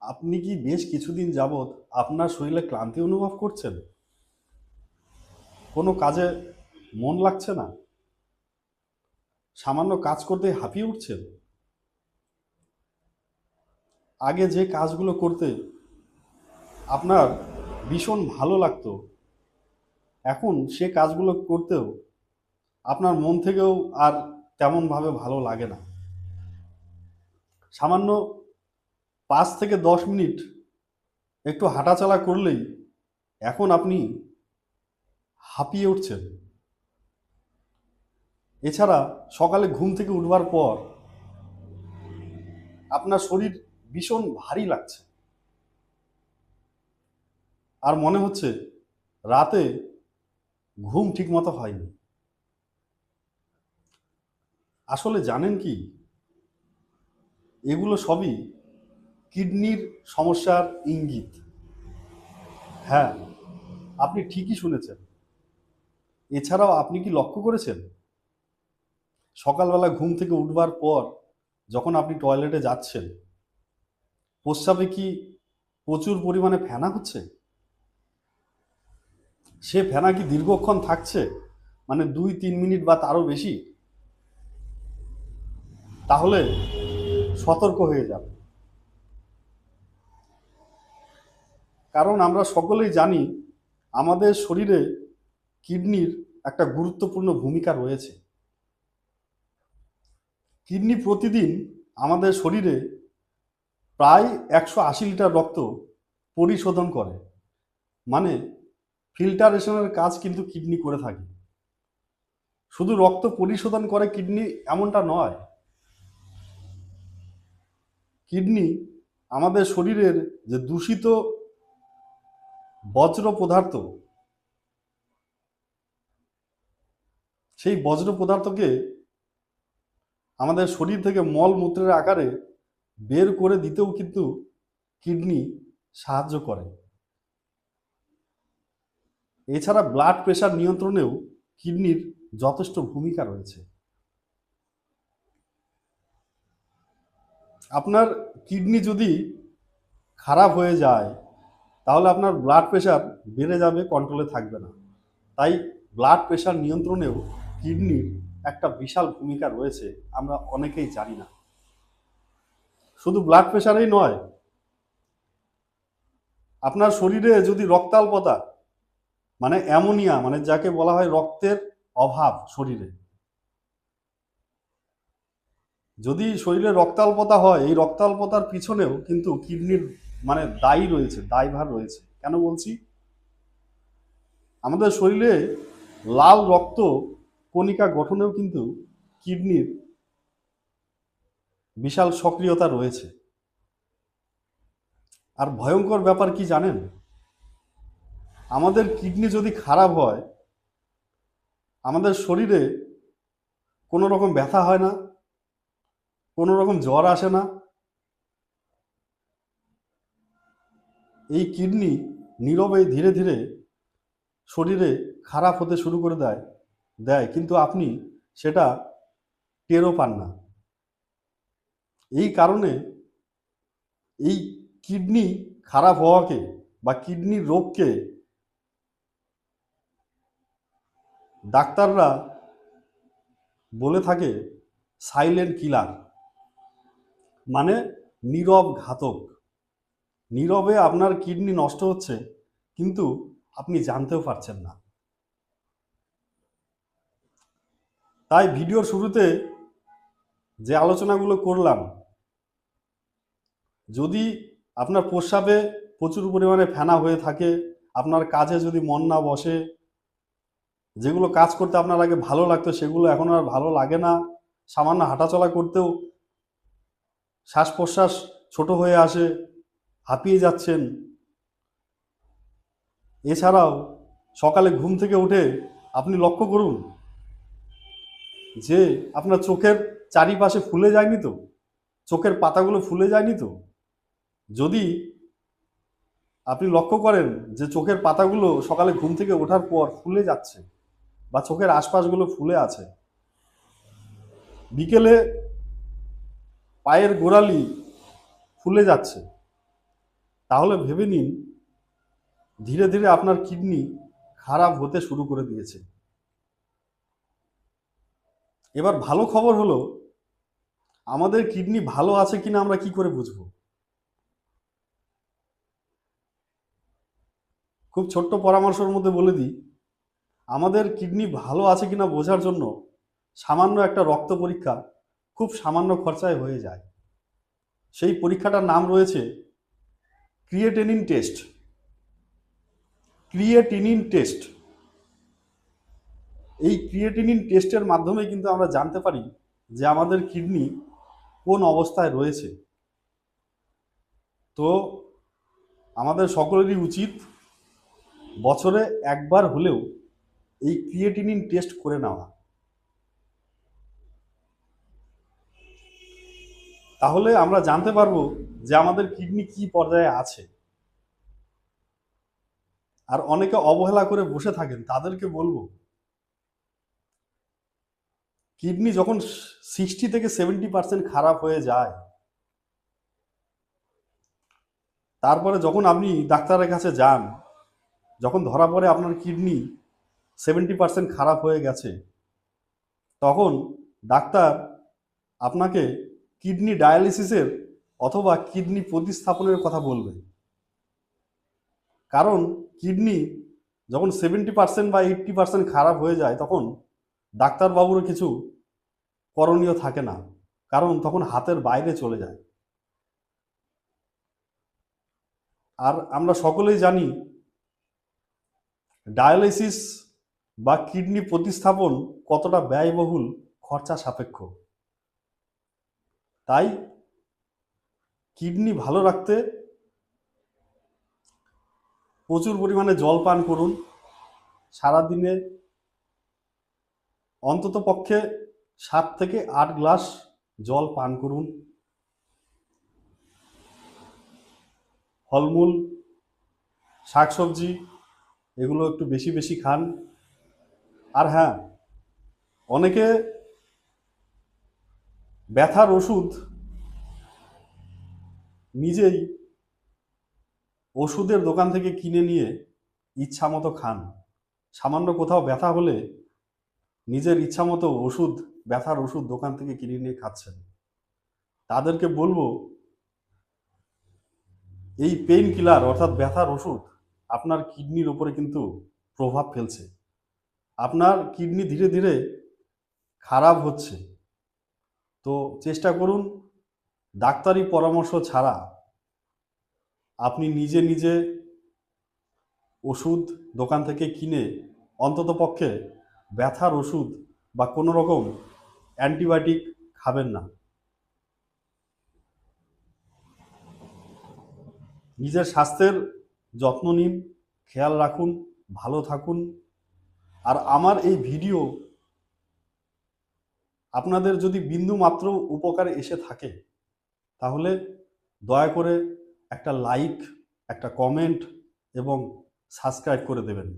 আপনি কি বেশ কিছুদিন যাবৎ আপনার শরীরে ক্লান্তি অনুভব করছেন? কোনো কাজে মন লাগছে না? সামান্য কাজ করতেই হাঁপিয়ে উঠছেন? আগে যে কাজগুলো করতে আপনার ভীষণ ভালো লাগতো, এখন সে কাজগুলো করতেও আপনার মন থেকেও আর তেমনভাবে ভালো লাগে না। সামান্য ৫ থেকে ১০ মিনিট একটু হাঁটাচলা করলেই এখন আপনি হাঁপিয়ে উঠছেন। এছাড়া সকালে ঘুম থেকে উঠবার পর আপনার শরীর ভীষণ ভারী লাগছে আর মনে হচ্ছে রাতে ঘুম ঠিকমতো হয়নি। আসলে জানেন কি, এগুলো সবই কিডনির সমস্যার ইঙ্গিত। হ্যাঁ, আপনি ঠিকই শুনেছেন। এছাড়াও আপনি কি লক্ষ্য করেছেন, সকালবেলা ঘুম থেকে উঠবার পর যখন আপনি টয়লেটে যাচ্ছেন, প্রস্রাবে কি প্রচুর পরিমাণে ফেনা হচ্ছে? সে ফেনা কি দীর্ঘক্ষণ থাকছে, মানে ২-৩ মিনিট বা তারও বেশি? তাহলে সতর্ক হয়ে যান। কারণ আমরা সকলেই জানি আমাদের শরীরে কিডনির একটা গুরুত্বপূর্ণ ভূমিকা রয়েছে। কিডনি প্রতিদিন আমাদের শরীরে প্রায় ১৮০ লিটার রক্ত পরিশোধন করে, মানে ফিল্টারেশনের কাজ কিন্তু কিডনি করে থাকে। শুধু রক্ত পরিশোধন করে কিডনি এমনটা নয়, কিডনি আমাদের শরীরের যে দূষিত বজ্র পদার্থ, সেই বজ্র পদার্থকে আমাদের শরীর থেকে মলমূত্রের আকারে বের করে দিতেও কিন্তু কিডনি সাহায্য করে। এছাড়া ব্লাড প্রেশার নিয়ন্ত্রণেও কিডনির যথেষ্ট ভূমিকা রয়েছে। আপনার কিডনি যদি খারাপ হয়ে যায় তাহলে আপনার ব্লাড প্রেশার বেড়ে যাবে, কন্ট্রোলে থাকবে না। তাই ব্লাড প্রেশার নিয়ন্ত্রণেও কিডনির একটা বিশাল ভূমিকা রয়েছে, আমরা অনেকেই জানি না। শুধু ব্লাড প্রেশারেই নয়, আপনার শরীরে যদি রক্তাল্পতা, মানে অ্যামোনিয়া, মানে যাকে বলা হয় রক্তের অভাব শরীরে, যদি শরীরে রক্তাল্পতা হয়, এই রক্তাল্পতার পিছনেও কিন্তু কিডনির মানে দায়ী রয়েছে, দায়ভার রয়েছে। কেন বলছি? আমাদের শরীরে লাল রক্ত কণিকা গঠনেও কিন্তু কিডনির বিশাল সক্রিয়তা রয়েছে। আর ভয়ঙ্কর ব্যাপার কি জানেন, আমাদের কিডনি যদি খারাপ হয়, আমাদের শরীরে কোনো রকম ব্যথা হয় না, কোনো রকম জ্বর আসে না। এই কিডনি নীরবে ধীরে ধীরে শরীরে খারাপ হতে শুরু করে দেয়, কিন্তু আপনি সেটা টেরও পান না। এই কারণে এই কিডনি খারাপ হওয়াকে বা কিডনির রোগকে ডাক্তাররা বলে থাকে সাইলেন্ট কিলার, মানে নীরব ঘাতক। নীরবে আপনার কিডনি নষ্ট হচ্ছে, কিন্তু আপনি জানতেও পারছেন না। তাই ভিডিওর শুরুতে যে আলোচনাগুলো করলাম, যদি আপনার প্রস্রাবে প্রচুর পরিমাণে ফেনা হয়ে থাকে, আপনার কাজে যদি মন না বসে, যেগুলো কাজ করতে আপনার আগে ভালো লাগতো সেগুলো এখন আর ভালো লাগে না, সামান্য হাঁটাচলা করতেও শ্বাস প্রশ্বাস ছোট হয়ে আসে, হাঁপিয়ে যাচ্ছেন, এছাড়াও সকালে ঘুম থেকে উঠে আপনি লক্ষ্য করুন যে আপনার চোখের চারিপাশে ফুলে যায়নি তো, চোখের পাতাগুলো ফুলে যায়নি তো? যদি আপনি লক্ষ্য করেন যে চোখের পাতাগুলো সকালে ঘুম থেকে ওঠার পর ফুলে যাচ্ছে বা চোখের আশপাশগুলো ফুলে আছে, বিকেলে পায়ের গোড়ালি ফুলে যাচ্ছে, তাহলে ভেবে নিন ধীরে ধীরে আপনার কিডনি খারাপ হতে শুরু করে দিয়েছে। এবার ভালো খবর হলো, আমাদের কিডনি ভালো আছে কিনা আমরা কি করে বুঝবো? খুব ছোট্ট পরামর্শের মধ্যে বলে দিই, আমাদের কিডনি ভালো আছে কিনা বোঝার জন্য সামান্য একটা রক্ত পরীক্ষা খুব সামান্য খরচায় হয়ে যায়। সেই পরীক্ষাটার নাম রয়েছে ক্রিয়েটিনিন টেস্ট। ক্রিয়েটিনিন টেস্ট, এই ক্রিয়েটিনিন টেস্টের মাধ্যমে কিন্তু আমরা জানতে পারি যে আমাদের কিডনি কোন অবস্থায় রয়েছে। তো আমাদের সকলেরই উচিত বছরে একবার হলেও এই ক্রিয়েটিনিন টেস্ট করে নেওয়া। তাহলে আমরা জানতে পারবো যে আমাদের কিডনি কি পর্যায়ে আছে। আর অনেকে অবহেলা করে বসে থাকেন, তাদেরকে বলবো কিডনি যখন 60 থেকে 70% খারাপ হয়ে যায়, তারপরে যখন আপনি ডাক্তারের কাছে যান, যখন ধরা পড়ে আপনার কিডনি 70% খারাপ হয়ে গেছে, তখন ডাক্তার আপনাকে কিডনি ডায়ালিসিসের অথবা কিডনি প্রতিস্থাপনের কথা বলবে। কারণ কিডনি যখন 70% বা 80% খারাপ হয়ে যায়, তখন ডাক্তারবাবুরও কিছু করণীয় থাকে না, কারণ তখন হাতের বাইরে চলে যায়। আর আমরা সকলেই জানি ডায়ালিসিস বা কিডনি প্রতিস্থাপন কতটা ব্যয়বহুল, খরচা সাপেক্ষ। তাই কিডনি ভালো রাখতে প্রচুর পরিমাণে জল পান করুন। সারাদিনে অন্তত পক্ষে 7 থেকে 8 গ্লাস জল পান করুন। ফলমূল, শাকসবজি এগুলো একটু বেশি বেশি খান। আর হ্যাঁ, অনেকে ব্যথার ওষুধ নিজেই ওষুধের দোকান থেকে কিনে নিয়ে ইচ্ছা মতো খান। সামান্য কোথাও ব্যথা হলে নিজের ইচ্ছা মতো ব্যথার ওষুধ দোকান থেকে কিনে নিয়ে খাচ্ছেন। তাদেরকে বলবো, এই পেইন কিলার অর্থাৎ ব্যথার ওষুধ আপনার কিডনির উপরে কিন্তু প্রভাব ফেলছে। আপনার কিডনি ধীরে ধীরে খারাপ হচ্ছে। তো চেষ্টা করুন ডাক্তারি পরামর্শ ছাড়া আপনি নিজে নিজে ওষুধ দোকান থেকে কিনে অন্তত পক্ষে ব্যথার ওষুধ বা কোনো রকম অ্যান্টিবায়োটিক খাবেন না। নিজের স্বাস্থ্যের যত্ন নিন, খেয়াল রাখুন, ভালো থাকুন। আর আমার এই ভিডিও আপনাদের যদি বিন্দু মাত্র উপকারে এসে থাকে, তাহলে দয়া করে একটা লাইক, একটা কমেন্ট এবং সাবস্ক্রাইব করে দেবেন।